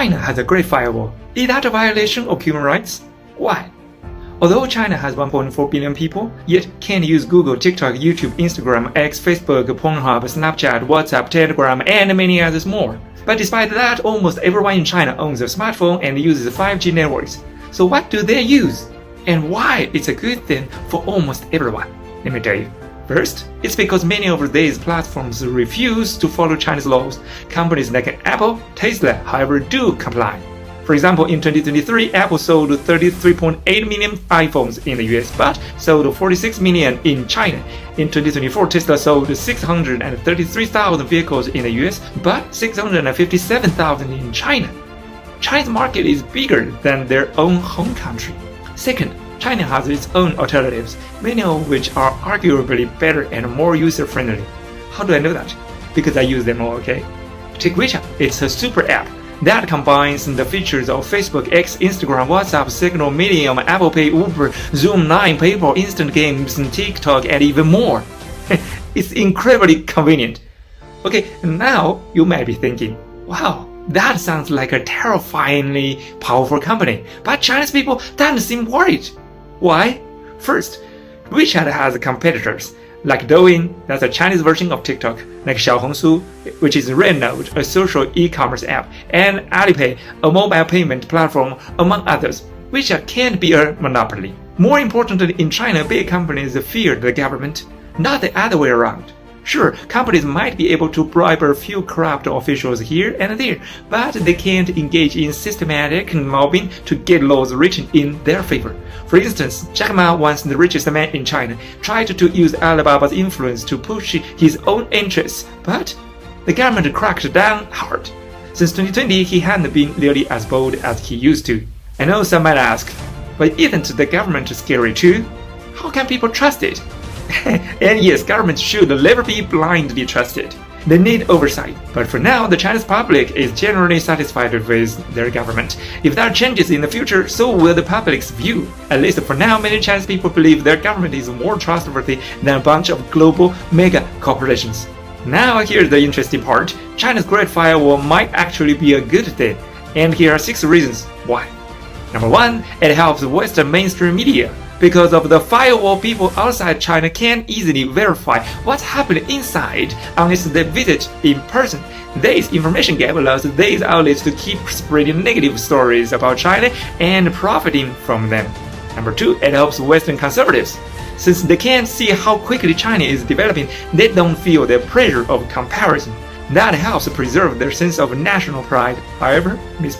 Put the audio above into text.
China has a great firewall. Is that a violation of human rights? Why? Although China has 1.4 billion people, yet can't use Google, TikTok, YouTube, Instagram, X, Facebook, Pornhub, Snapchat, WhatsApp, Telegram, and many others more. But despite that, almost everyone in China owns a smartphone and uses 5G networks. So what do they use? And why it's a good thing for almost everyone? Let me tell you. First, it's because many of these platforms refuse to follow Chinese laws. Companies like Apple, Tesla, however, do comply. For example, in 2023, Apple sold 33.8 million iPhones in the US, but sold 46 million in China. In 2024, Tesla sold 633,000 vehicles in the US, but 657,000 in China. China's market is bigger than their own home country. Second, China has its own alternatives, many of which are arguably better and more user-friendly. How do I know that? Because I use them all, okay? Take WeChat. It's a super app that combines the features of Facebook, X, Instagram, WhatsApp, Signal, Medium, Apple Pay, Uber, Zoom, Line, PayPal, instant games, TikTok, and even more. It's incredibly convenient. Okay, now you might be thinking, wow, that sounds like a terrifyingly powerful company, but Chinese people don't seem worried. Why? First, WeChat has competitors like Douyin, that's a Chinese version of TikTok, like Xiaohongshu, which is Rednote, a social e-commerce app, and Alipay, a mobile payment platform, among others. WeChat can't be a monopoly. More importantly, in China, big companies fear the government, not the other way around. Sure, companies might be able to bribe a few corrupt officials here and there, but they can't engage in systematic mobbing to get laws written in their favor. For instance, Jack Ma, once the richest man in China, tried to use Alibaba's influence to push his own interests, but the government cracked down hard. Since 2020, he hadn't been nearly as bold as he used to. I know some might ask, but isn't the government scary too? How can people trust it? And yes, governments should never be blindly trusted. They need oversight. But for now, the Chinese public is generally satisfied with their government. If that changes in the future, so will the public's view. At least for now, many Chinese people believe their government is more trustworthy than a bunch of global mega corporations. Now here's the interesting part. China's Great Firewall might actually be a good thing. And here are 6 reasons why. Number 1, it helps Western mainstream media. Because of the firewall, people outside China can easily verify what's happening inside unless they visit in person. This information gap allows these outlets to keep spreading negative stories about China and profiting from them. Number 2, it helps Western conservatives. Since they can't see how quickly China is developing, they don't feel the pressure of comparison. That helps preserve their sense of national pride. However,